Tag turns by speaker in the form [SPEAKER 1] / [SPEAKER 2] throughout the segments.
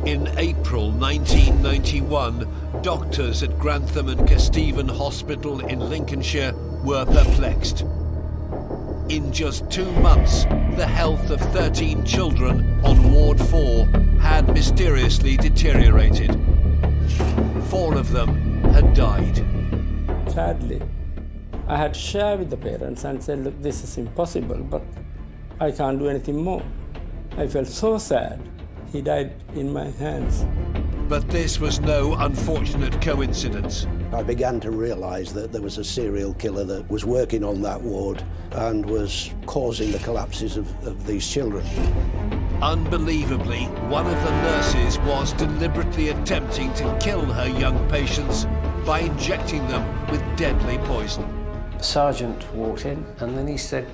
[SPEAKER 1] In April 1991, doctors at Grantham and Kesteven Hospital in Lincolnshire were perplexed. In just 2 months, the health of 13 children on Ward 4 had mysteriously deteriorated. 4 of them had died.
[SPEAKER 2] Sadly, I had to share with the parents and said, look, this is impossible, but I can't do anything more. I felt so sad. He died in my hands.
[SPEAKER 1] But this was no unfortunate coincidence.
[SPEAKER 3] I began to realise that there was a serial killer that was working on that ward and was causing the collapses of these children.
[SPEAKER 1] Unbelievably, one of the nurses was deliberately attempting to kill her young patients by injecting them with deadly poison.
[SPEAKER 4] The sergeant walked in and then he said,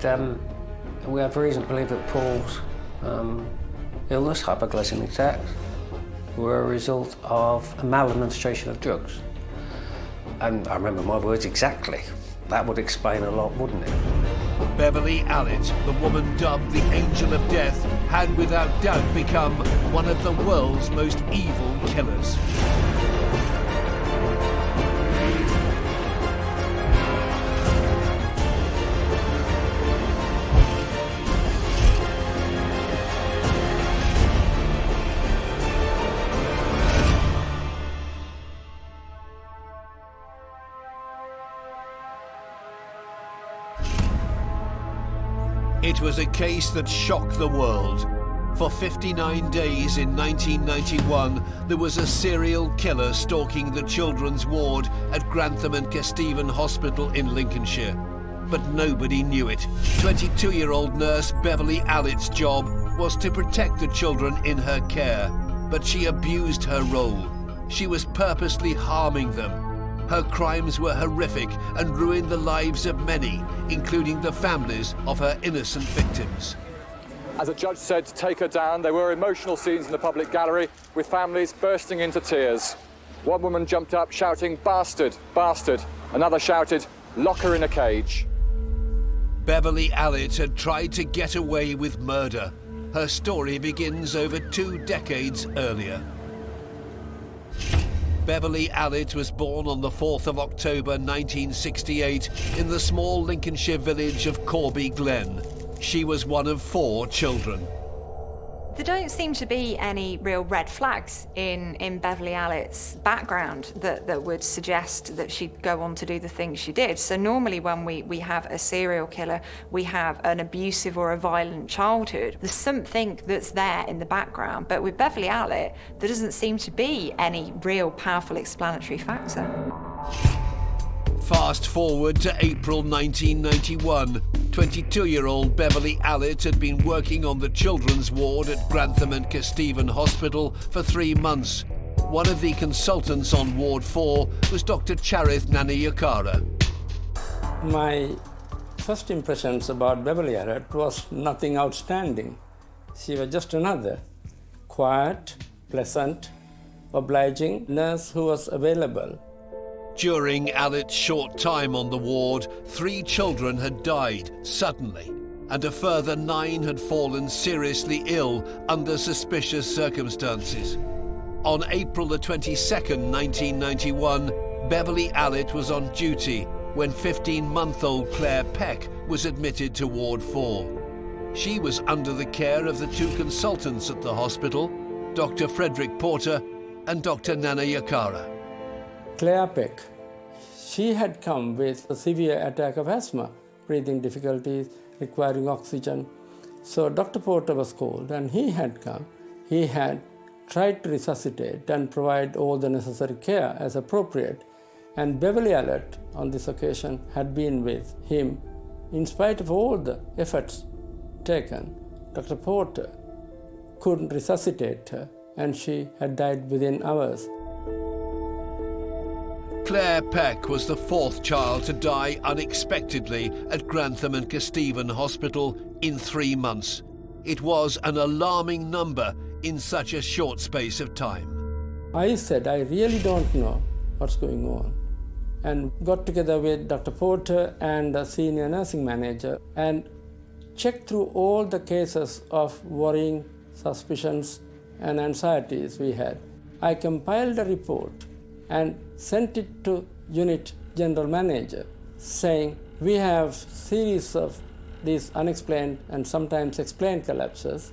[SPEAKER 4] we have reason to believe that Paul's illness, hypoglycemic attacks, were a result of a maladministration of drugs. And I remember my words exactly. That would explain a lot, wouldn't it?
[SPEAKER 1] Beverly Allitt, the woman dubbed the Angel of Death, had without doubt become one of the world's most evil killers. It was a case that shocked the world. For 59 days in 1991, there was a serial killer stalking the children's ward at Grantham and Kesteven Hospital in Lincolnshire. But nobody knew it. 22-year-old nurse Beverly Allitt's job was to protect the children in her care, but she abused her role. She was purposely harming them. Her crimes were horrific and ruined the lives of many, including the families of her innocent victims.
[SPEAKER 5] As a judge said to take her down, there were emotional scenes in the public gallery with families bursting into tears. One woman jumped up shouting, "Bastard, bastard." Another shouted, "Lock her in a cage."
[SPEAKER 1] Beverly Allitt had tried to get away with murder. Her story begins over 2 decades earlier. Beverly Allitt was born on the 4th of October 1968 in the small Lincolnshire village of Corby Glen. She was one of 4 children.
[SPEAKER 6] There don't seem to be any real red flags in Beverly Allitt's background that would suggest that she'd go on to do the things she did. So normally when we have a serial killer, we have an abusive or a violent childhood. There's something that's there in the background, but with Beverly Allitt, there doesn't seem to be any real powerful explanatory factor.
[SPEAKER 1] Fast forward to April 1991. 22-year-old Beverly Allitt had been working on the children's ward at Grantham and Kesteven Hospital for 3 months. One of the consultants on Ward 4 was Dr. Charith Nanayakara.
[SPEAKER 2] My first impressions about Beverly Allitt was nothing outstanding. She was just another quiet, pleasant, obliging nurse who was available.
[SPEAKER 1] During Allitt's short time on the ward, 3 children had died suddenly, and a further 9 had fallen seriously ill under suspicious circumstances. On April the 22nd, 1991, Beverly Allitt was on duty when 15-month-old Claire Peck was admitted to Ward 4. She was under the care of the 2 consultants at the hospital, Dr. Frederick Porter and Dr. Nanayakara.
[SPEAKER 2] Claire Peck, she had come with a severe attack of asthma, breathing difficulties, requiring oxygen. So Dr. Porter was called and he had come. He had tried to resuscitate and provide all the necessary care as appropriate. And Beverly Allitt on this occasion had been with him. In spite of all the efforts taken, Dr. Porter couldn't resuscitate her and she had died within hours.
[SPEAKER 1] Claire Peck was the 4th child to die unexpectedly at Grantham and Kesteven Hospital in 3 months. It was an alarming number in such a short space of time.
[SPEAKER 2] I said, I really don't know what's going on, and got together with Dr. Porter and the senior nursing manager and checked through all the cases of worrying suspicions and anxieties we had, I compiled a report and sent it to unit general manager saying, we have series of these unexplained and sometimes explained collapses.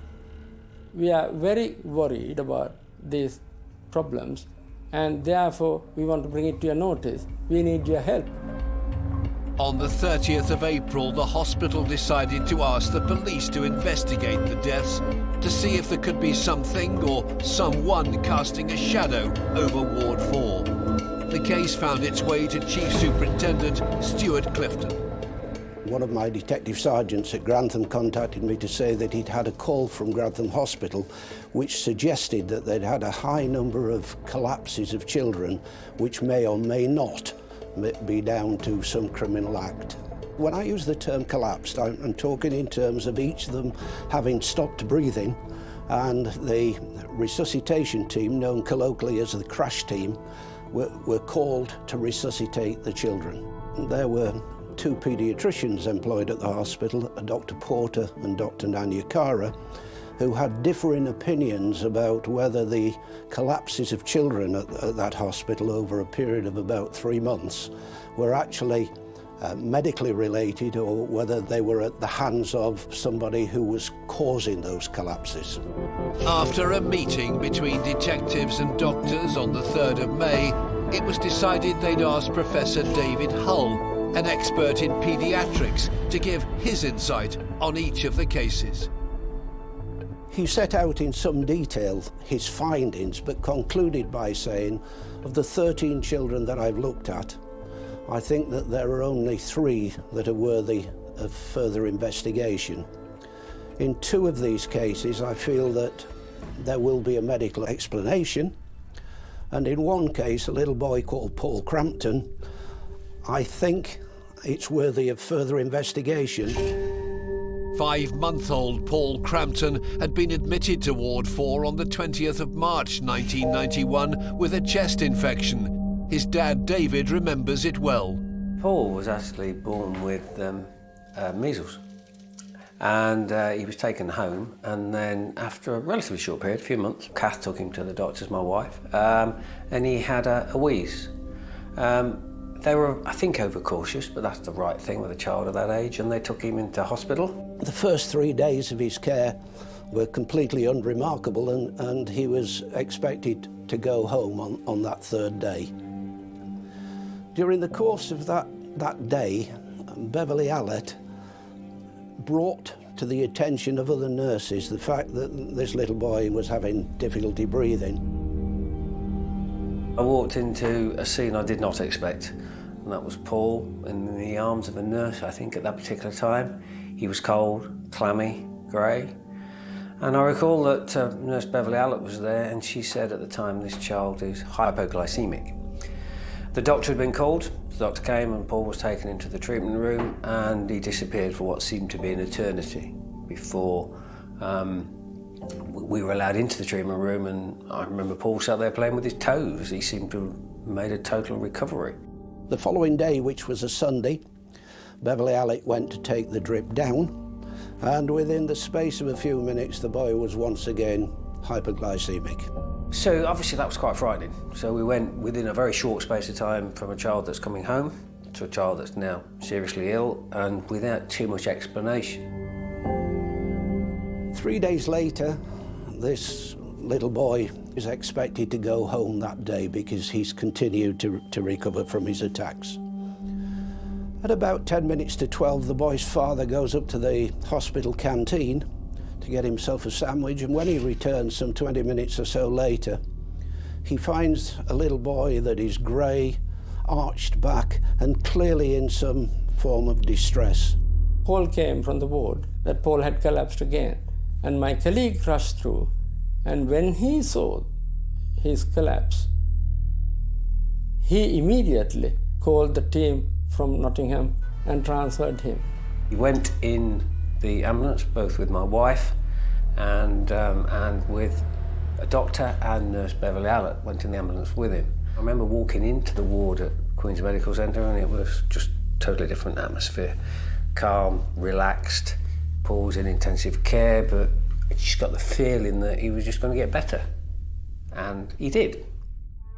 [SPEAKER 2] We are very worried about these problems, and therefore we want to bring it to your notice. We need your help.
[SPEAKER 1] On the 30th of April, the hospital decided to ask the police to investigate the deaths to see if there could be something or someone casting a shadow over Ward 4. The case found its way to Chief Superintendent Stuart Clifton.
[SPEAKER 3] One of my detective sergeants at Grantham contacted me to say that he'd had a call from Grantham Hospital which suggested that they'd had a high number of collapses of children which may or may not be down to some criminal act. When I use the term collapsed, I'm talking in terms of each of them having stopped breathing, and the resuscitation team, known colloquially as the crash team, were called to resuscitate the children. There were two paediatricians employed at the hospital, Dr. Porter and Dr. Nanyakara, who had differing opinions about whether the collapses of children at that hospital over a period of about 3 months were actually medically related, or whether they were at the hands of somebody who was causing those collapses.
[SPEAKER 1] After a meeting between detectives and doctors on the 3rd of May, it was decided they'd ask Professor David Hull, an expert in paediatrics, to give his insight on each of the cases.
[SPEAKER 3] He set out in some detail his findings, but concluded by saying, of the 13 children that I've looked at, I think that there are only 3 that are worthy of further investigation. In 2 of these cases, I feel that there will be a medical explanation, and in one case, a little boy called Paul Crampton, I think it's worthy of further investigation.
[SPEAKER 1] 5-month-old Paul Crampton had been admitted to Ward 4 on the 20th of March 1991 with a chest infection. His dad, David, remembers it well.
[SPEAKER 4] Paul was actually born with measles, and he was taken home, and then after a relatively short period, a few months, Kath took him to the doctors, my wife, and he had a wheeze. They were, I think, overcautious, but that's the right thing with a child of that age, and they took him into hospital.
[SPEAKER 3] The first 3 days of his care were completely unremarkable, and he was expected to go home on that 3rd day. During the course of that day, Beverly Allitt brought to the attention of other nurses the fact that this little boy was having difficulty breathing.
[SPEAKER 4] I walked into a scene I did not expect, and that was Paul in the arms of a nurse, I think, at that particular time. He was cold, clammy, grey. And I recall that Nurse Beverly Allitt was there, and she said at the time, this child is hypoglycemic. The doctor had been called, the doctor came, and Paul was taken into the treatment room, and he disappeared for what seemed to be an eternity before we were allowed into the treatment room. And I remember Paul sat there playing with his toes. He seemed to have made a total recovery.
[SPEAKER 3] The following day, which was a Sunday, Beverly Allitt went to take the drip down, and within the space of a few minutes, the boy was once again hypoglycemic.
[SPEAKER 4] So obviously that was quite frightening. So we went within a very short space of time from a child that's coming home to a child that's now seriously ill, and without too much explanation.
[SPEAKER 3] 3 days later, this little boy is expected to go home that day because he's continued to recover from his attacks. At about 10 minutes to 12, the boy's father goes up to the hospital canteen to get himself a sandwich, and when he returns some 20 minutes or so later, he finds a little boy that is grey, arched back, and clearly in some form of distress.
[SPEAKER 2] Call came from the ward that Paul had collapsed again, and my colleague rushed through, and when he saw his collapse, he immediately called the team from Nottingham and transferred him.
[SPEAKER 4] He went in the ambulance, both with my wife and with a doctor, and Nurse Beverly Allitt went in the ambulance with him. I remember walking into the ward at Queen's Medical Centre, and it was just a totally different atmosphere. Calm, relaxed. Paul was in intensive care, but I just got the feeling that he was just going to get better. And he did.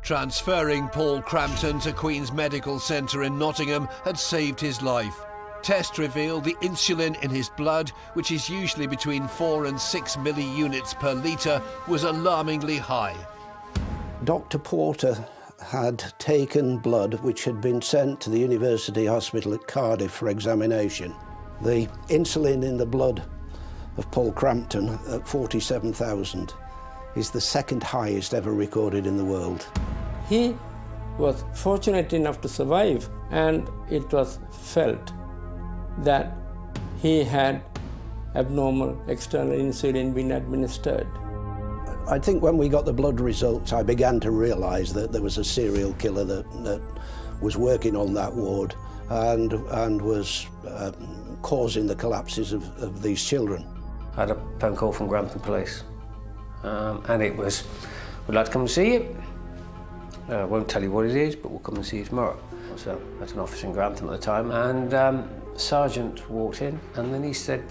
[SPEAKER 1] Transferring Paul Crampton to Queen's Medical Centre in Nottingham had saved his life. Tests revealed the insulin in his blood, which is usually between 4 and 6 milliunits per litre, was alarmingly high.
[SPEAKER 3] Dr. Porter had taken blood which had been sent to the University Hospital at Cardiff for examination. The insulin in the blood of Paul Crampton at 47,000 is the second highest ever recorded in the world.
[SPEAKER 2] He was fortunate enough to survive, and it was felt that he had abnormal external insulin being administered.
[SPEAKER 3] I think when we got the blood results, I began to realise that there was a serial killer that was working on that ward and was causing the collapses of these children.
[SPEAKER 4] I had a phone call from Grantham Police, and it was, "We'd like to come and see you. I won't tell you what it is, but we'll come and see you tomorrow." So I had an officer in Grantham at the time, and the sergeant walked in, and then he said,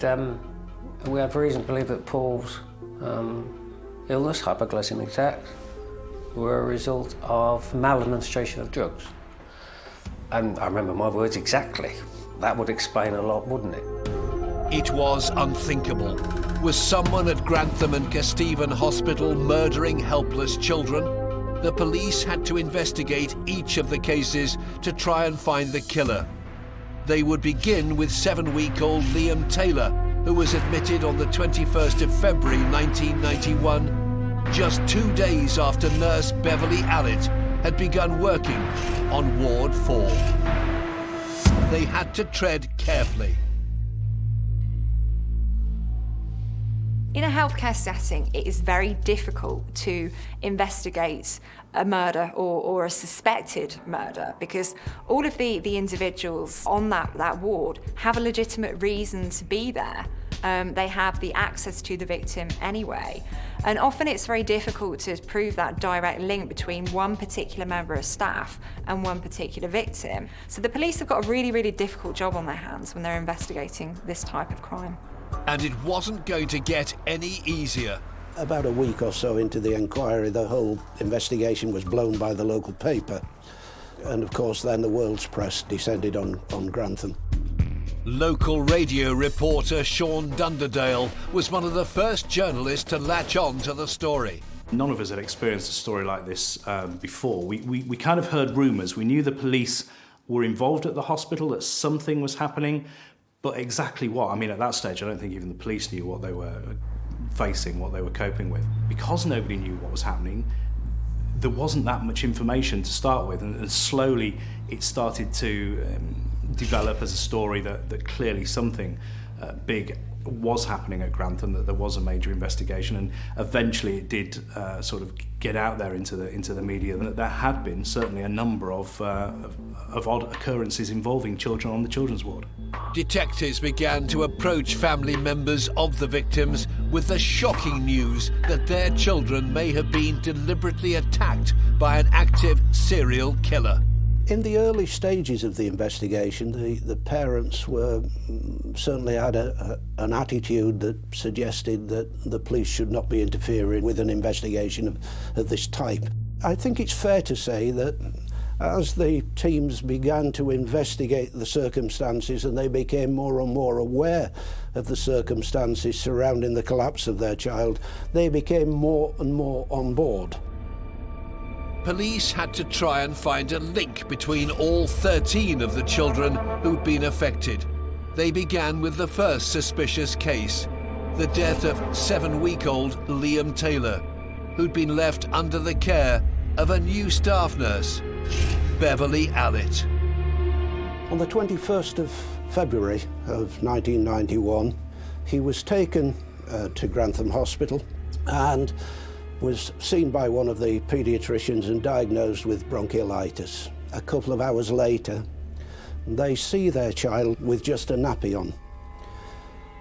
[SPEAKER 4] "We have reason to believe that Paul's illness, hypoglycemic attacks, were a result of maladministration of drugs." And I remember my words exactly. That would explain a lot, wouldn't it?
[SPEAKER 1] It was unthinkable. Was someone at Grantham and Kesteven Hospital murdering helpless children? The police had to investigate each of the cases to try and find the killer. They would begin with 7-week-old Liam Taylor, who was admitted on the 21st of February 1991, just 2 days after nurse Beverly Allitt had begun working on Ward 4. They had to tread carefully.
[SPEAKER 6] In a healthcare setting, it is very difficult to investigate a murder or a suspected murder because all of the individuals on that ward have a legitimate reason to be there. They have the access to the victim anyway. And often it's very difficult to prove that direct link between one particular member of staff and one particular victim. So the police have got a really, really difficult job on their hands when they're investigating this type of crime.
[SPEAKER 1] And it wasn't going to get any easier.
[SPEAKER 3] About a week or so into the inquiry, the whole investigation was blown by the local paper. And of course, then the world's press descended on Grantham.
[SPEAKER 1] Local radio reporter Sean Dunderdale was one of the first journalists to latch on to the story.
[SPEAKER 7] None of us had experienced a story like this before. We kind of heard rumours. We knew the police were involved at the hospital, that something was happening, but exactly what? I mean, at that stage, I don't think even the police knew what they were facing, what they were coping with. Because nobody knew what was happening, there wasn't that much information to start with, and slowly it started to develop as a story that clearly something big was happening at Grantham, that there was a major investigation, and eventually it did sort of get out there into the media that there had been certainly a number of odd occurrences involving children on the children's ward.
[SPEAKER 1] Detectives began to approach family members of the victims with the shocking news that their children may have been deliberately attacked by an active serial killer.
[SPEAKER 3] In the early stages of the investigation, the parents certainly had an attitude that suggested that the police should not be interfering with an investigation of this type. I think it's fair to say that as the teams began to investigate the circumstances and they became more and more aware of the circumstances surrounding the collapse of their child, they became more and more on board.
[SPEAKER 1] Police had to try and find a link between all 13 of the children who'd been affected. They began with the first suspicious case, the death of 7-week-old Liam Taylor, who'd been left under the care of a new staff nurse, Beverly Allitt.
[SPEAKER 3] On the 21st of February of 1991, he was taken to Grantham Hospital and was seen by one of the paediatricians and diagnosed with bronchiolitis. A couple of hours later, they see their child with just a nappy on.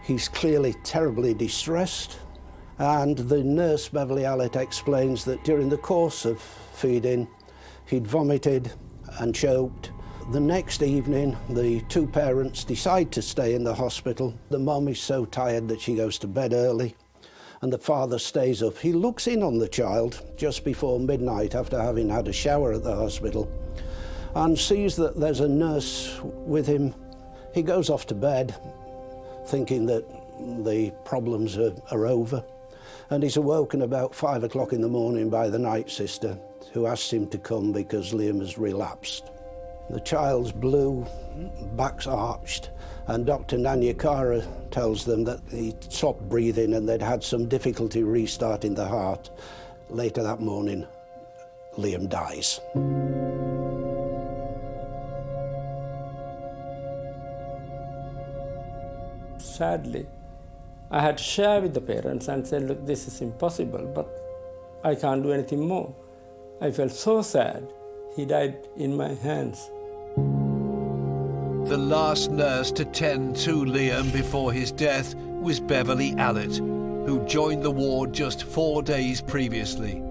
[SPEAKER 3] He's clearly terribly distressed, and the nurse, Beverly Allitt, explains that during the course of feeding, he'd vomited and choked. The next evening, the two parents decide to stay in the hospital. The mum is so tired that she goes to bed early, and the father stays up. He looks in on the child just before midnight after having had a shower at the hospital and sees that there's a nurse with him. He goes off to bed thinking that the problems are over, and he's awoken about 5 o'clock in the morning by the night sister, who asks him to come because Liam has relapsed. The child's blue, back's arched, and Dr. Nanyakara tells them that he stopped breathing and they'd had some difficulty restarting the heart. Later that morning, Liam dies.
[SPEAKER 2] Sadly, I had to share with the parents and say, look, this is impossible, but I can't do anything more. I felt so sad. He died in my hands.
[SPEAKER 1] The last nurse to tend to Liam before his death was Beverly Allitt, who joined the ward just 4 days previously.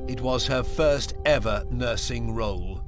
[SPEAKER 1] It was her first ever nursing role.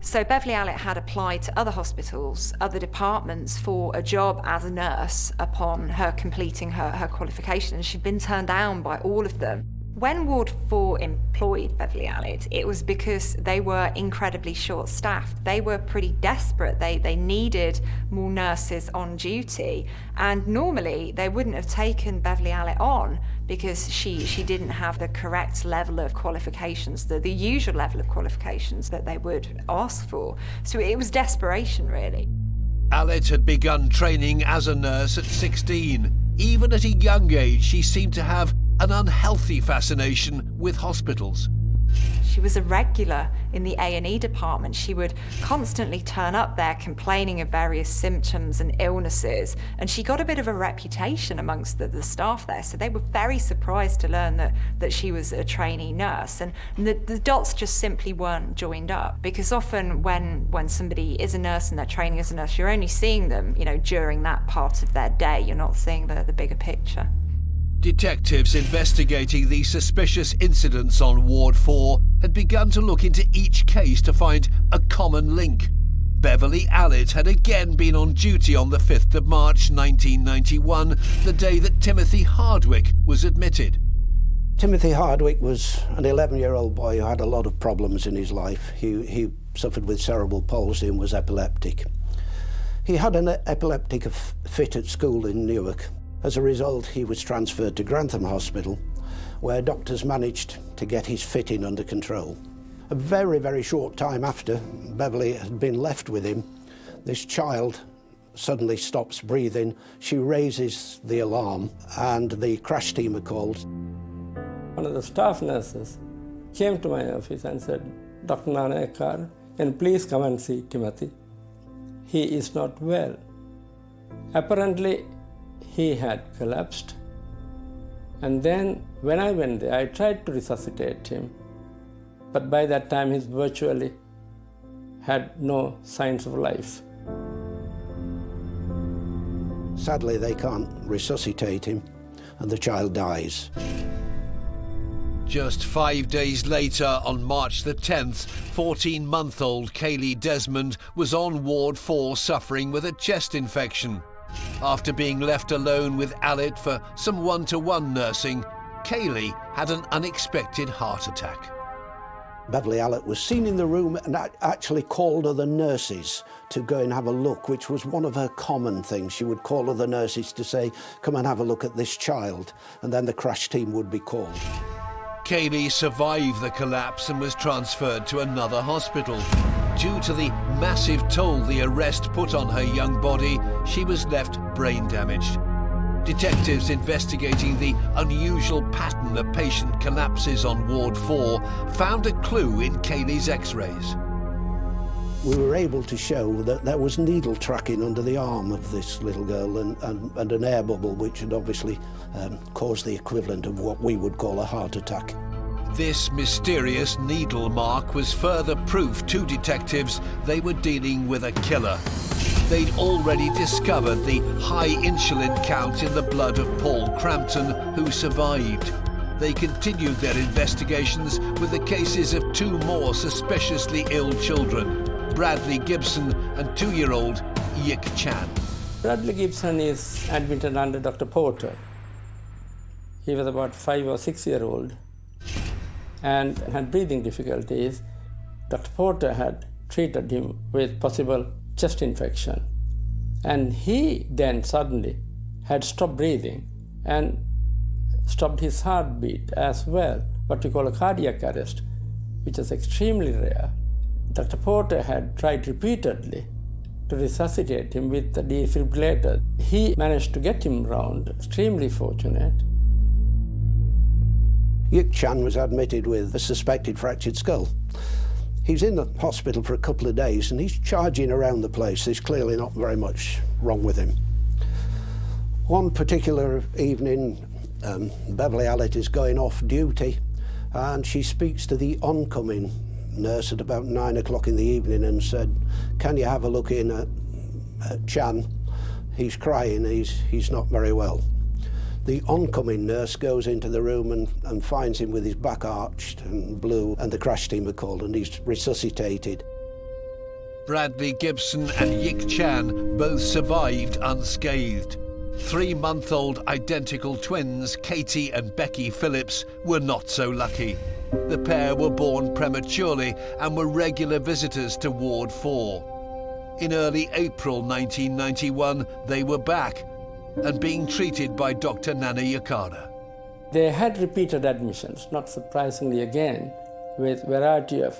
[SPEAKER 6] So Beverly Allitt had applied to other hospitals, other departments for a job as a nurse upon her completing her qualification. She'd been turned down by all of them. When Ward 4 employed Beverly Allitt, it was because they were incredibly short-staffed. They were pretty desperate. They needed more nurses on duty. And normally, they wouldn't have taken Beverly Allitt on because she didn't have the correct level of qualifications, the usual level of qualifications that they would ask for. So it was desperation, really.
[SPEAKER 1] Allitt had begun training as a nurse at 16. Even at a young age, she seemed to have an unhealthy fascination with hospitals.
[SPEAKER 6] She was a regular in the A&E department. She would constantly turn up there complaining of various symptoms and illnesses, and she got a bit of a reputation amongst the staff there, so they were very surprised to learn that she was a trainee nurse, and the dots just simply weren't joined up, because often when somebody is a nurse and they're training as a nurse, you're only seeing them, during that part of their day. You're not seeing the bigger picture.
[SPEAKER 1] Detectives investigating the suspicious incidents on Ward 4 had begun to look into each case to find a common link. Beverly Allitt had again been on duty on the 5th of March 1991, the day that Timothy Hardwick was admitted.
[SPEAKER 3] Timothy Hardwick was an 11-year-old boy who had a lot of problems in his life. He suffered with cerebral palsy and was epileptic. He had an epileptic fit at school in Newark. As a result, he was transferred to Grantham Hospital, where doctors managed to get his fitting under control. A very, very short time after Beverly had been left with him, this child suddenly stops breathing. She raises the alarm, and the crash team are called.
[SPEAKER 2] One of the staff nurses came to my office and said, Dr. Nanayakar, can you please come and see Timothy? He is not well. Apparently, he had collapsed, and then when I went there, I tried to resuscitate him, but by that time he virtually had no signs of life.
[SPEAKER 3] Sadly, they can't resuscitate him, and the child dies.
[SPEAKER 1] Just 5 days later, on March the 10th, 14-month-old Kaylee Desmond was on Ward 4 suffering with a chest infection. After being left alone with Allitt for some one-to-one nursing, Kaylee had an unexpected heart attack.
[SPEAKER 3] Beverly Allitt was seen in the room and actually called other nurses to go and have a look, which was one of her common things. She would call other nurses to say, come and have a look at this child, and then the crash team would be called.
[SPEAKER 1] Kaylee survived the collapse and was transferred to another hospital. Due to the massive toll the arrest put on her young body, she was left brain damaged. Detectives investigating the unusual pattern of patient collapses on Ward 4 found a clue in Kaylee's x-rays.
[SPEAKER 3] We were able to show that there was needle tracking under the arm of this little girl and an air bubble, which had obviously caused the equivalent of what we would call a heart attack.
[SPEAKER 1] This mysterious needle mark was further proof to detectives they were dealing with a killer. They'd already discovered the high insulin count in the blood of Paul Crampton, who survived. They continued their investigations with the cases of 2 more suspiciously ill children, Bradley Gibson and 2-year-old Yik Chan.
[SPEAKER 2] Bradley Gibson is admitted under Dr. Porter. He was about 5 or 6 years old and had breathing difficulties. Dr. Porter had treated him with possible chest infection. And he then suddenly had stopped breathing and stopped his heartbeat as well, what we call a cardiac arrest, which is extremely rare. Dr. Porter had tried repeatedly to resuscitate him with the defibrillator. He managed to get him round, extremely fortunate.
[SPEAKER 3] Yik Chan was admitted with a suspected fractured skull. He's in the hospital for a couple of days and he's charging around the place. There's clearly not very much wrong with him. One particular evening, Beverly Allitt is going off duty and she speaks to the oncoming nurse at about 9 o'clock in the evening and said, "Can you have a look in at Chan? He's crying, he's not very well." The oncoming nurse goes into the room and finds him with his back arched and blue, and the crash team are called and he's resuscitated.
[SPEAKER 1] Bradley Gibson and Yik Chan both survived unscathed. 3-month-old identical twins, Katie and Becky Phillips, were not so lucky. The pair were born prematurely and were regular visitors to Ward 4. In early April 1991, they were back and being treated by Dr. Nana Yakara.
[SPEAKER 2] They had repeated admissions, not surprisingly again, with variety of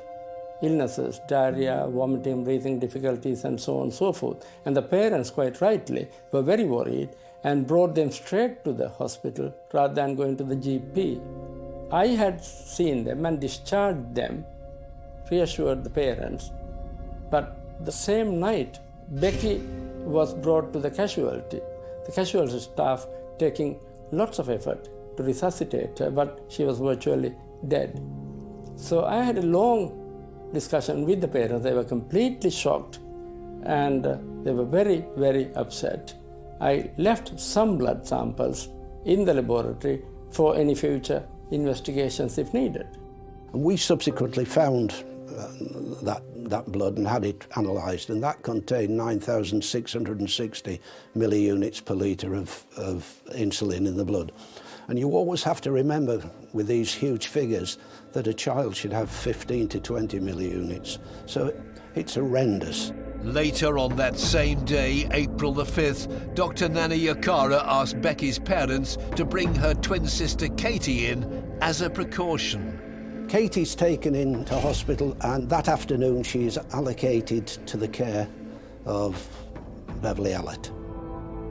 [SPEAKER 2] illnesses, diarrhea, vomiting, breathing difficulties, and so on and so forth. And the parents, quite rightly, were very worried and brought them straight to the hospital rather than going to the GP. I had seen them and discharged them, reassured the parents. But the same night, Becky was brought to the casualty. The casualty staff taking lots of effort to resuscitate her, but she was virtually dead. So I had a long discussion with the parents. They were completely shocked and they were very, very upset. I left some blood samples in the laboratory for any future investigations if needed.
[SPEAKER 3] And we subsequently found that blood and had it analysed, and that contained 9,660 milliunits per litre of insulin in the blood. And you always have to remember with these huge figures that a child should have 15 to 20 milliunits. So it's horrendous.
[SPEAKER 1] Later on that same day, April the 5th, Dr. Nana Yakara asked Becky's parents to bring her twin sister Katie in as a precaution.
[SPEAKER 3] Katie's taken into hospital and that afternoon she is allocated to the care of Beverly Allitt.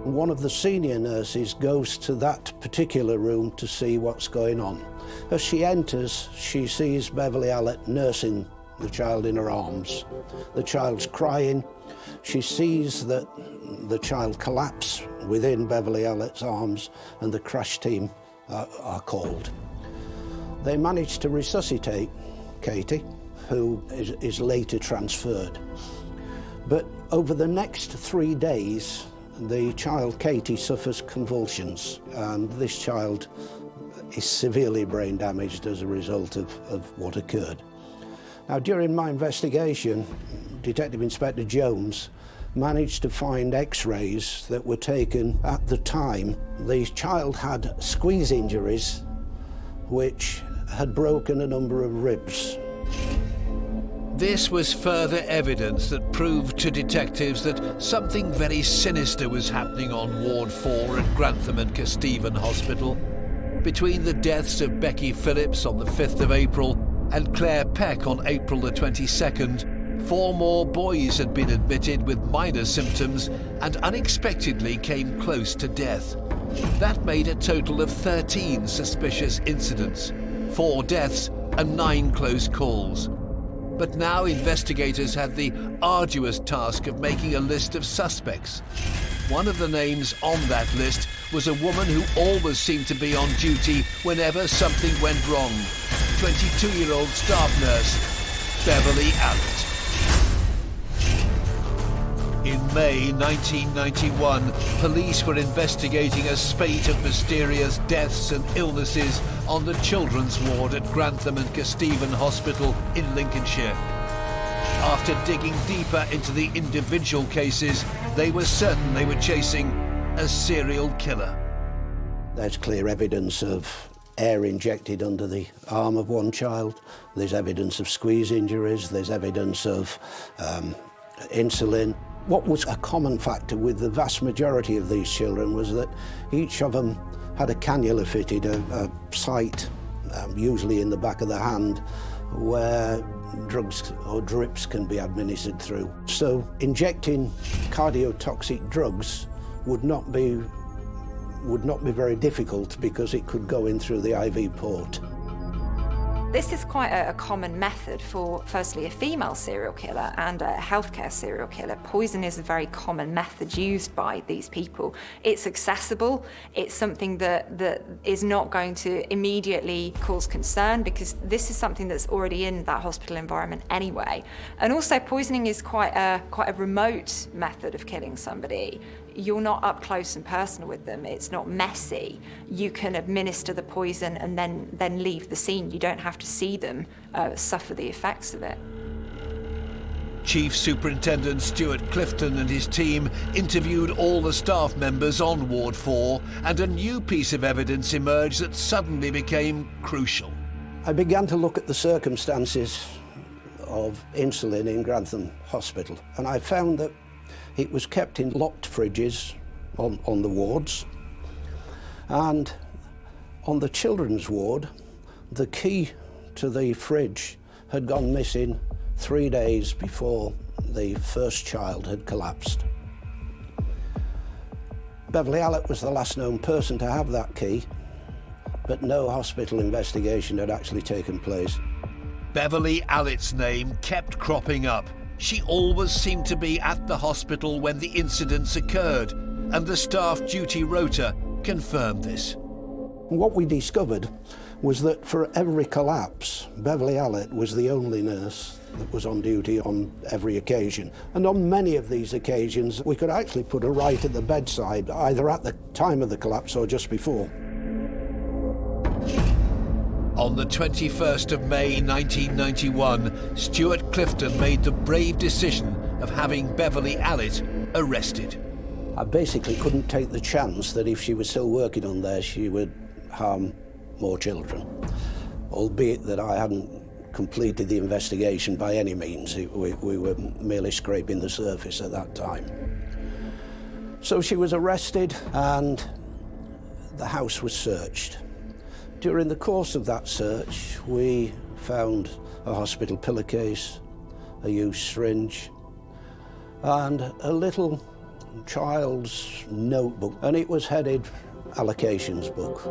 [SPEAKER 3] One of the senior nurses goes to that particular room to see what's going on. As she enters, she sees Beverly Allitt nursing the child in her arms. The child's crying. She sees that the child collapse within Beverly Allitt's arms and the crash team are called. They manage to resuscitate Katie, who is later transferred. But over the next 3 days, the child Katie suffers convulsions, and this child is severely brain damaged as a result of what occurred. Now, during my investigation, Detective Inspector Jones managed to find x-rays that were taken at the time. The child had squeeze injuries, which had broken a number of ribs.
[SPEAKER 1] This was further evidence that proved to detectives that something very sinister was happening on Ward 4 at Grantham and Kesteven Hospital. Between the deaths of Becky Phillips on the 5th of April and Claire Peck on April the 22nd, 4 more boys had been admitted with minor symptoms and unexpectedly came close to death. That made a total of 13 suspicious incidents, 4 deaths and 9 close calls. But now investigators had the arduous task of making a list of suspects. One of the names on that list was a woman who always seemed to be on duty whenever something went wrong. 22-year-old staff nurse, Beverly Allitt. In May 1991, police were investigating a spate of mysterious deaths and illnesses on the children's ward at Grantham and Kesteven Hospital in Lincolnshire. After digging deeper into the individual cases, they were certain they were chasing a serial killer.
[SPEAKER 3] There's clear evidence of air injected under the arm of one child. There's evidence of squeeze injuries. There's evidence of insulin. What was a common factor with the vast majority of these children was that each of them had a cannula fitted, a site, usually in the back of the hand, where drugs or drips can be administered through. So injecting cardiotoxic drugs would not be very difficult because it could go in through the IV port.
[SPEAKER 6] This is quite a common method for, firstly, a female serial killer and a healthcare serial killer. Poison is a very common method used by these people. It's accessible. It's something that is not going to immediately cause concern because this is something that's already in that hospital environment anyway. And also, poisoning is quite a remote method of killing somebody. You're not up close and personal with them. It's not messy. You can administer the poison and then leave the scene. You don't have to see them suffer the effects of it.
[SPEAKER 1] Chief Superintendent Stuart Clifton and his team interviewed all the staff members on Ward 4, and a new piece of evidence emerged that suddenly became crucial.
[SPEAKER 3] I began to look at the circumstances of insulin in Grantham Hospital, and I found that it was kept in locked fridges on the wards, and on the children's ward, the key to the fridge had gone missing 3 days before the first child had collapsed. Beverly Allitt was the last known person to have that key, but no hospital investigation had actually taken place.
[SPEAKER 1] Beverly Allitt's name kept cropping up. She always seemed to be at the hospital when the incidents occurred, and the staff duty rota confirmed this.
[SPEAKER 3] What we discovered was that for every collapse, Beverly Allitt was the only nurse that was on duty on every occasion. And on many of these occasions, we could actually put her right at the bedside, either at the time of the collapse or just before.
[SPEAKER 1] On the 21st of May 1991, Stuart Clifton made the brave decision of having Beverly Allitt arrested.
[SPEAKER 3] I basically couldn't take the chance that if she was still working on there, she would harm more children, albeit that I hadn't completed the investigation by any means. We were merely scraping the surface at that time. So she was arrested and the house was searched. During the course of that search, we found a hospital pillowcase, a used syringe, and a little child's notebook, and it was headed allocations book.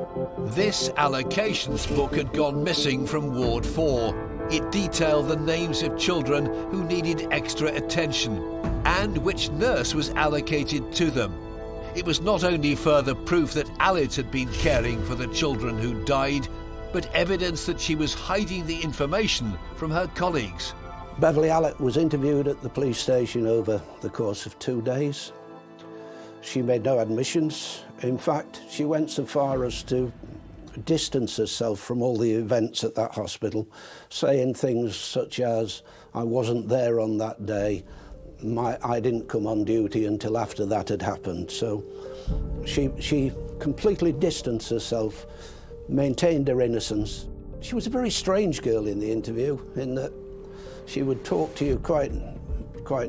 [SPEAKER 1] This allocations book had gone missing from Ward 4. It detailed the names of children who needed extra attention and which nurse was allocated to them. It was not only further proof that Allitt had been caring for the children who died, but evidence that she was hiding the information from her colleagues.
[SPEAKER 3] Beverly Allitt was interviewed at the police station over the course of 2 days. She made no admissions. In fact, she went so far as to distance herself from all the events at that hospital, saying things such as, "I wasn't there on that day. I didn't come on duty until after that had happened." So she completely distanced herself, maintained her innocence. She was a very strange girl in the interview, in that she would talk to you quite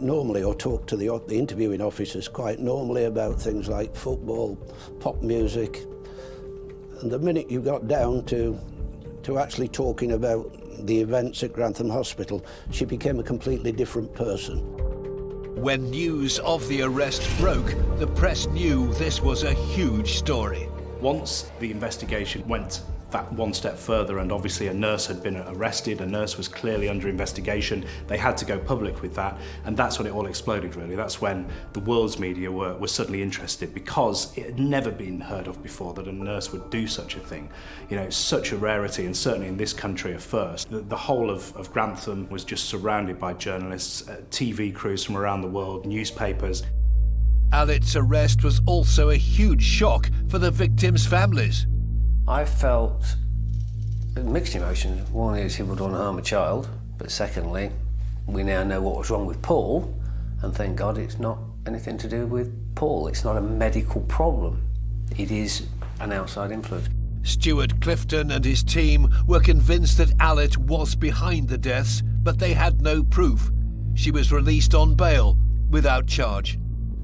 [SPEAKER 3] normally, or talk to the interviewing officers quite normally about things like football, pop music. And the minute you got down to actually talking about the events at Grantham Hospital, she became a completely different person.
[SPEAKER 1] When news of the arrest broke, the press knew this was a huge story.
[SPEAKER 7] Once the investigation went that one step further, and obviously a nurse had been arrested, a nurse was clearly under investigation, they had to go public with that, and that's when it all exploded, really. That's when the world's media were suddenly interested, because it had never been heard of before that a nurse would do such a thing. You know, it's such a rarity, and certainly in this country a first. The whole of Grantham was just surrounded by journalists, TV crews from around the world, newspapers.
[SPEAKER 1] Allitt's arrest was also a huge shock for the victims' families.
[SPEAKER 4] I felt mixed emotions. One is he would want to harm a child, but secondly, we now know what was wrong with Paul, and thank God it's not anything to do with Paul. It's not a medical problem. It is an outside influence.
[SPEAKER 1] Stuart Clifton and his team were convinced that Allitt was behind the deaths, but they had no proof. She was released on bail without charge.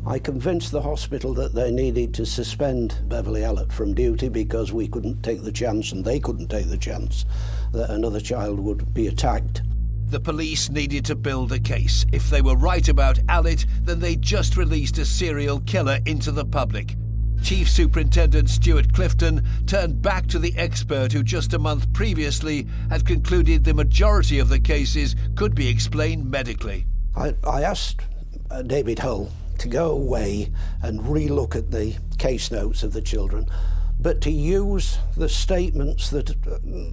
[SPEAKER 3] I convinced the hospital that they needed to suspend Beverly Allitt from duty because we couldn't take the chance, and they couldn't take the chance, that another child would be attacked.
[SPEAKER 1] The police needed to build a case. If they were right about Allitt, then they just released a serial killer into the public. Chief Superintendent Stuart Clifton turned back to the expert who just a month previously had concluded the majority of the cases could be explained medically.
[SPEAKER 3] I asked David Hull to go away and re-look at the case notes of the children, but to use the statements that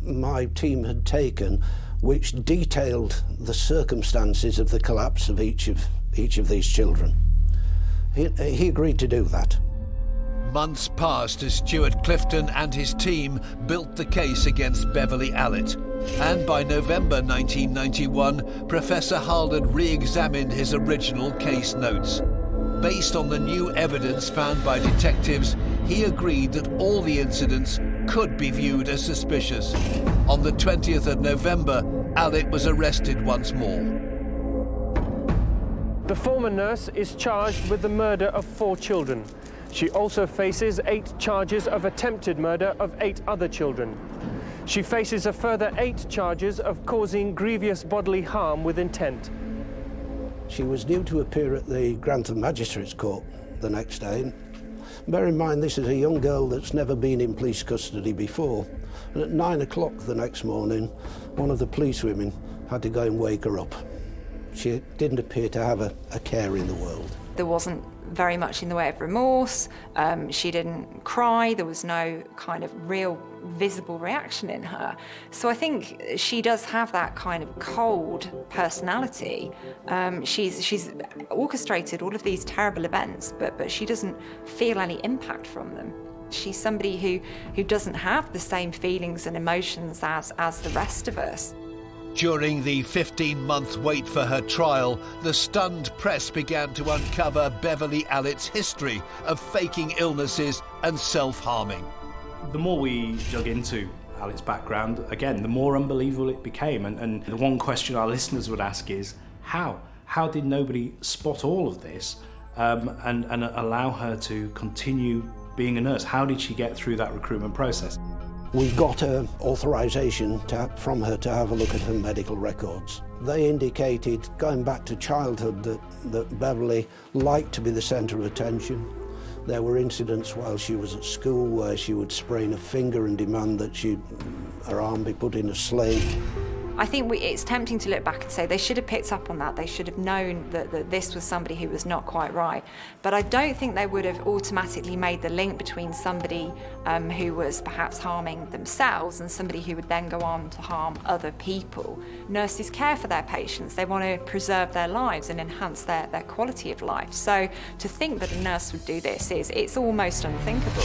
[SPEAKER 3] my team had taken, which detailed the circumstances of the collapse of each of these children. He agreed to do that.
[SPEAKER 1] Months passed as Stuart Clifton and his team built the case against Beverly Allitt. And by November 1991, Professor Hull had re-examined his original case notes. Based on the new evidence found by detectives, he agreed that all the incidents could be viewed as suspicious. On the 20th of November, Allitt was arrested once more.
[SPEAKER 8] The former nurse is charged with the murder of 4 children. She also faces 8 charges of attempted murder of 8 other children. She faces a further 8 charges of causing grievous bodily harm with intent.
[SPEAKER 3] She was due to appear at the Grantham Magistrates Court the next day. Bear in mind, this is a young girl that's never been in police custody before. And at 9 o'clock the next morning, one of the police women had to go and wake her up. She didn't appear to have a care in the world.
[SPEAKER 6] There wasn't very much in the way of remorse. She didn't cry. There was no kind of real visible reaction in her. So I think she does have that kind of cold personality. She's orchestrated all of these terrible events, but she doesn't feel any impact from them. She's somebody who doesn't have the same feelings and emotions as the rest of us.
[SPEAKER 1] During the 15-month wait for her trial, the stunned press began to uncover Beverly Allitt's history of faking illnesses and self-harming.
[SPEAKER 7] The more we dug into Allitt's background, again, the more unbelievable it became. And the one question our listeners would ask is, how? How did nobody spot all of this and allow her to continue being a nurse? How did she get through that recruitment process?
[SPEAKER 3] We got authorisation from her to have a look at her medical records. They indicated, going back to childhood, that Beverly liked to be the centre of attention. There were incidents while she was at school where she would sprain a finger and demand that her arm be put in a sling.
[SPEAKER 6] I think it's tempting to look back and say they should have picked up on that. They should have known that this was somebody who was not quite right. But I don't think they would have automatically made the link between somebody who was perhaps harming themselves and somebody who would then go on to harm other people. Nurses care for their patients. They want to preserve their lives and enhance their quality of life. So to think that a nurse would do this it's almost unthinkable.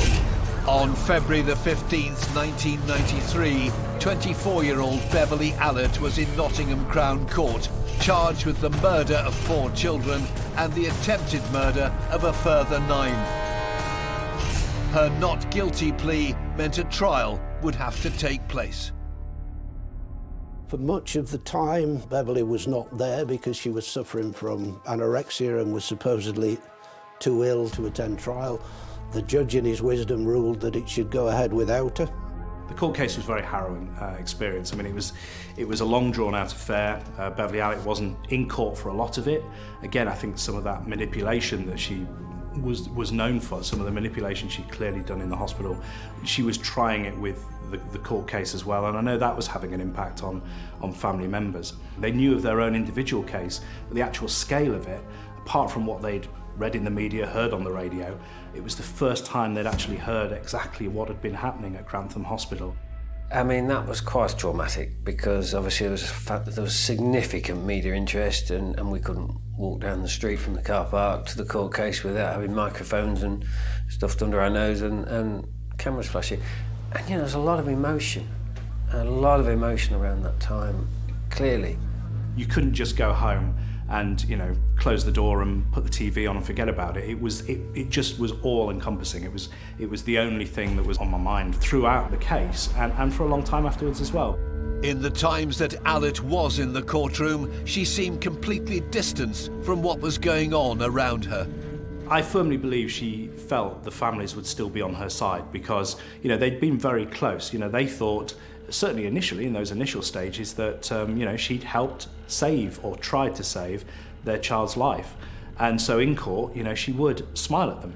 [SPEAKER 1] On February the 15th, 1993, 24-year-old Beverly Allitt was in Nottingham Crown Court, charged with the murder of 4 children and the attempted murder of a further 9. Her not guilty plea meant a trial would have to take place.
[SPEAKER 3] For much of the time, Beverly was not there because she was suffering from anorexia and was supposedly too ill to attend trial. The judge, in his wisdom, ruled that it should go ahead without her.
[SPEAKER 7] The court case was a very harrowing experience. I mean, it was a long, drawn-out affair. Beverly Allitt wasn't in court for a lot of it. Again, I think some of that manipulation that she was known for, some of the manipulation she'd clearly done in the hospital, she was trying it with the court case as well, and I know that was having an impact on family members. They knew of their own individual case, but the actual scale of it, apart from what they'd read in the media, heard on the radio, it was the first time they'd actually heard exactly what had been happening at Grantham Hospital.
[SPEAKER 4] I mean, that was quite traumatic because obviously there was significant media interest and we couldn't walk down the street from the car park to the court case without having microphones and stuffed under our nose and cameras flashing. And, you know, there's a lot of emotion around that time, clearly.
[SPEAKER 7] You couldn't just go home and, you know, close the door and put the TV on and forget about it. It just was all encompassing. It was the only thing that was on my mind throughout the case and for a long time afterwards as well.
[SPEAKER 1] In the times that Allitt was in the courtroom, she seemed completely distanced from what was going on around her.
[SPEAKER 7] I firmly believe she felt the families would still be on her side because, you know, they'd been very close. You know, they thought, certainly initially, in those initial stages, that, you know, she'd helped save or tried to save their child's life. And so in court, you know, she would smile at them.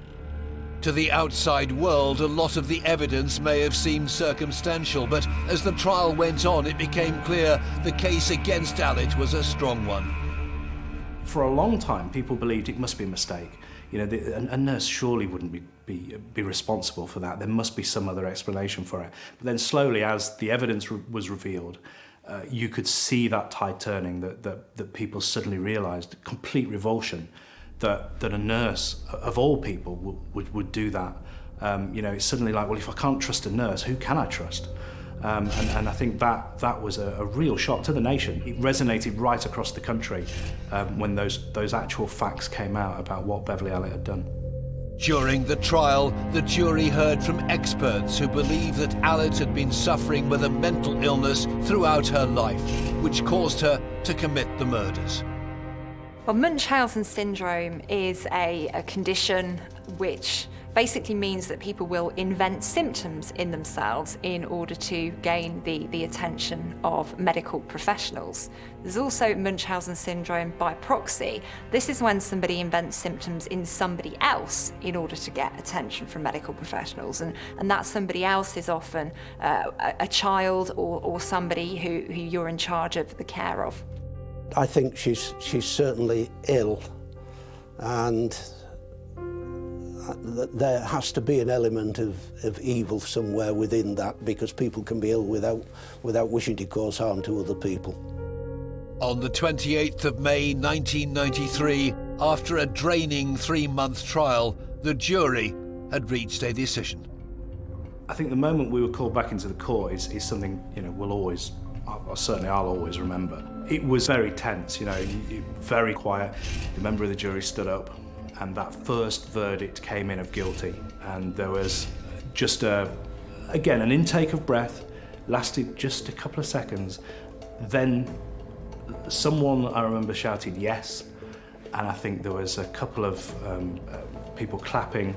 [SPEAKER 1] To the outside world, a lot of the evidence may have seemed circumstantial, but as the trial went on, it became clear the case against Allitt was a strong one.
[SPEAKER 7] For a long time, people believed it must be a mistake. You know, a nurse surely wouldn't be responsible for that. There must be some other explanation for it. But then slowly, as the evidence was revealed, you could see that tide turning, that people suddenly realised, complete revulsion, that a nurse, of all people, would do that. You know, it's suddenly like, well, if I can't trust a nurse, who can I trust? And I think that was a real shock to the nation. It resonated right across the country when those actual facts came out about what Beverly Allitt had done.
[SPEAKER 1] During the trial, the jury heard from experts who believed that Allitt had been suffering with a mental illness throughout her life, which caused her to commit the murders.
[SPEAKER 6] Well, Munchausen syndrome is a condition which basically means that people will invent symptoms in themselves in order to gain the attention of medical professionals. There's also Munchausen syndrome by proxy. This is when somebody invents symptoms in somebody else in order to get attention from medical professionals, and that somebody else is often a child or somebody who you're in charge of the care of.
[SPEAKER 3] I think she's certainly ill, and there has to be an element of evil somewhere within that, because people can be ill without wishing to cause harm to other people.
[SPEAKER 1] On the 28th of May 1993, after a draining 3-month trial, the jury had reached a decision.
[SPEAKER 7] I think the moment we were called back into the court is something, you know, I'll always remember. It was very tense, you know, very quiet. The member of the jury stood up, and that first verdict came in of guilty, and there was just again an intake of breath, lasted just a couple of seconds. Then someone, I remember, shouted yes, and I think there was a couple of people clapping,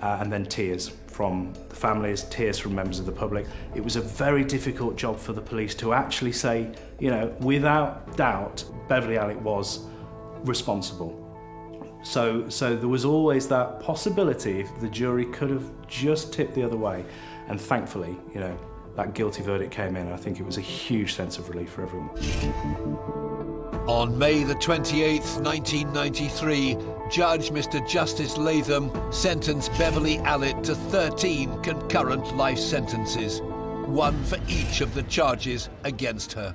[SPEAKER 7] and then tears from the families, tears from members of the public. It was a very difficult job for the police to actually say, you know, without doubt, Beverly Allitt was responsible. So there was always that possibility if the jury could have just tipped the other way. And thankfully, you know, that guilty verdict came in. I think it was a huge sense of relief for everyone.
[SPEAKER 1] On May the 28th, 1993, Judge Mr. Justice Latham sentenced Beverly Allitt to 13 concurrent life sentences, one for each of the charges against her.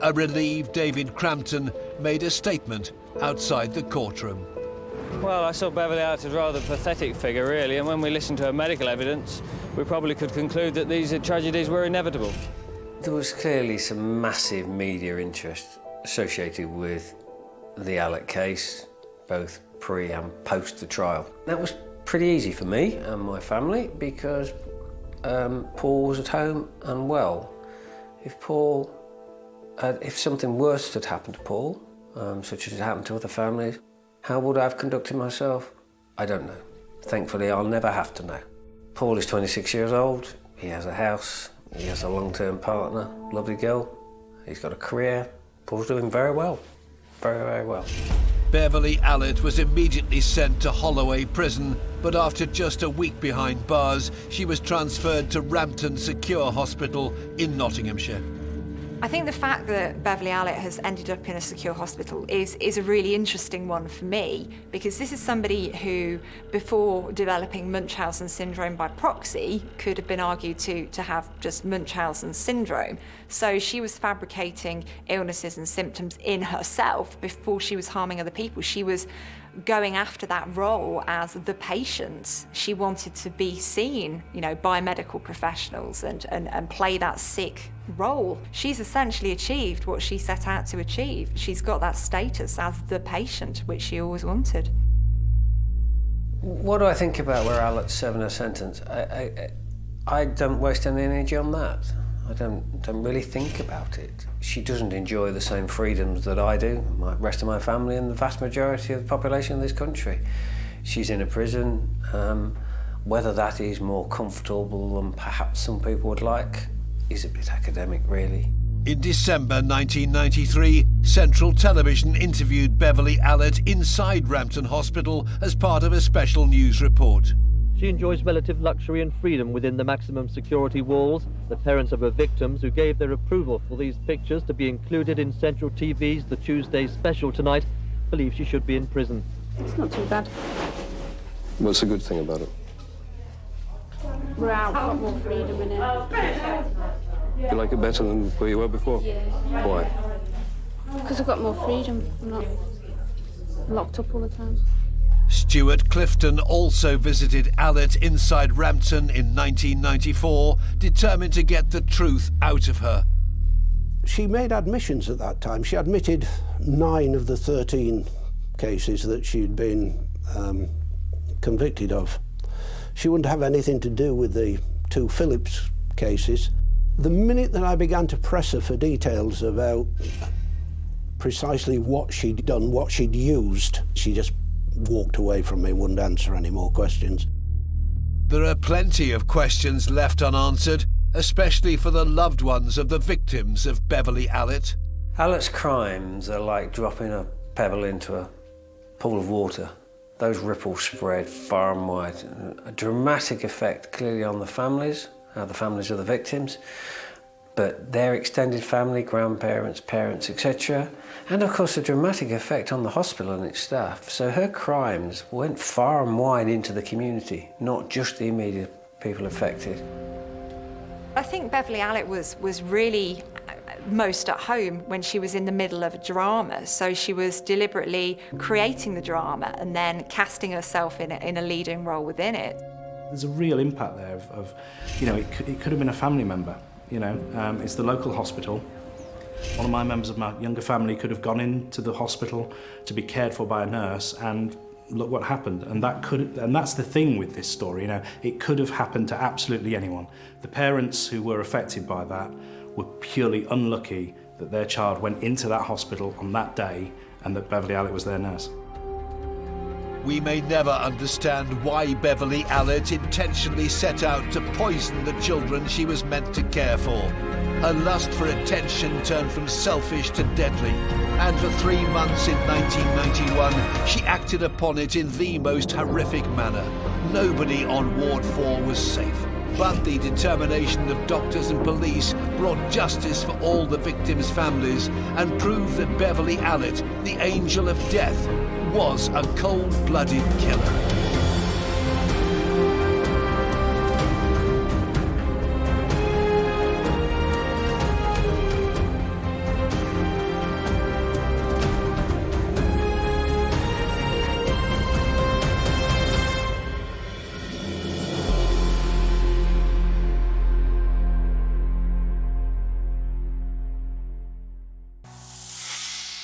[SPEAKER 1] A relieved David Crampton made a statement outside the courtroom.
[SPEAKER 9] Well, I saw Beverly Allitt as a rather pathetic figure, really, and when we listened to her medical evidence, we probably could conclude that these tragedies were inevitable.
[SPEAKER 4] There was clearly some massive media interest associated with the Allitt case, both pre and post the trial. That was pretty easy for me and my family because Paul was at home and well. If something worse had happened to Paul, such as it happened to other families, how would I have conducted myself? I don't know. Thankfully, I'll never have to know. Paul is 26 years old, he has a house, he has a long-term partner, lovely girl, he's got a career. Paul's doing very well, very, very well.
[SPEAKER 1] Beverly Allitt was immediately sent to Holloway Prison, but after just a week behind bars, she was transferred to Rampton Secure Hospital in Nottinghamshire.
[SPEAKER 6] I think the fact that Beverly Allitt has ended up in a secure hospital is a really interesting one for me, because this is somebody who, before developing Munchausen syndrome by proxy, could have been argued to have just Munchausen syndrome. So she was fabricating illnesses and symptoms in herself before she was harming other people. She was going after that role as the patient. She wanted to be seen, by medical professionals and play that sick role. She's essentially achieved what she set out to achieve. She's got that status as the patient, which she always wanted.
[SPEAKER 4] What do I think about where Allitt's serving her sentence? I don't waste any energy on that. I don't really think about it. She doesn't enjoy the same freedoms that I do, the rest of my family, and the vast majority of the population of this country. She's in a prison. Whether that is more comfortable than perhaps some people would like is a bit academic, really.
[SPEAKER 1] In December 1993, Central Television interviewed Beverly Allitt inside Rampton Hospital as part of a special news report.
[SPEAKER 10] She enjoys relative luxury and freedom within the maximum security walls. The parents of her victims, who gave their approval for these pictures to be included in Central TV's The Tuesday Special tonight, believe she should be in prison.
[SPEAKER 11] It's not too bad.
[SPEAKER 12] What's the good thing about it?
[SPEAKER 11] We're out, got more freedom in it.
[SPEAKER 12] You like it better than where you were before?
[SPEAKER 11] Yeah.
[SPEAKER 12] Why?
[SPEAKER 11] Because I've got more freedom. I'm not locked up all the time.
[SPEAKER 1] Stuart Clifton also visited Allitt inside Rampton in 1994, determined to get the truth out of her.
[SPEAKER 3] She made admissions at that time. She admitted 9 of the 13 cases that she'd been convicted of. She wouldn't have anything to do with the 2 Phillips cases. The minute that I began to press her for details about precisely what she'd done, what she'd used, she just walked away from me, wouldn't answer any more questions.
[SPEAKER 1] There are plenty of questions left unanswered, especially for the loved ones of the victims of Beverly Allitt.
[SPEAKER 4] Allitt's crimes are like dropping a pebble into a pool of water. Those ripples spread far and wide. A dramatic effect clearly on the families of the victims, but their extended family, grandparents, parents, etc. And of course a dramatic effect on the hospital and its staff. So her crimes went far and wide into the community, not just the immediate people affected.
[SPEAKER 6] I think Beverly Allitt was really most at home when she was in the middle of a drama. So she was deliberately creating the drama and then casting herself in a leading role within it.
[SPEAKER 7] There's a real impact there of it could have been a family member. It's the local hospital. One of my members of my younger family could have gone into the hospital to be cared for by a nurse, and look what happened. And that's the thing with this story. It could have happened to absolutely anyone. The parents who were affected by that were purely unlucky that their child went into that hospital on that day and that Beverly Allitt was their nurse.
[SPEAKER 1] We may never understand why Beverly Allitt intentionally set out to poison the children she was meant to care for. Her lust for attention turned from selfish to deadly, and for 3 months in 1991, she acted upon it in the most horrific manner. Nobody on Ward 4 was safe, but the determination of doctors and police brought justice for all the victims' families and proved that Beverly Allitt, the angel of death, was a cold-blooded killer.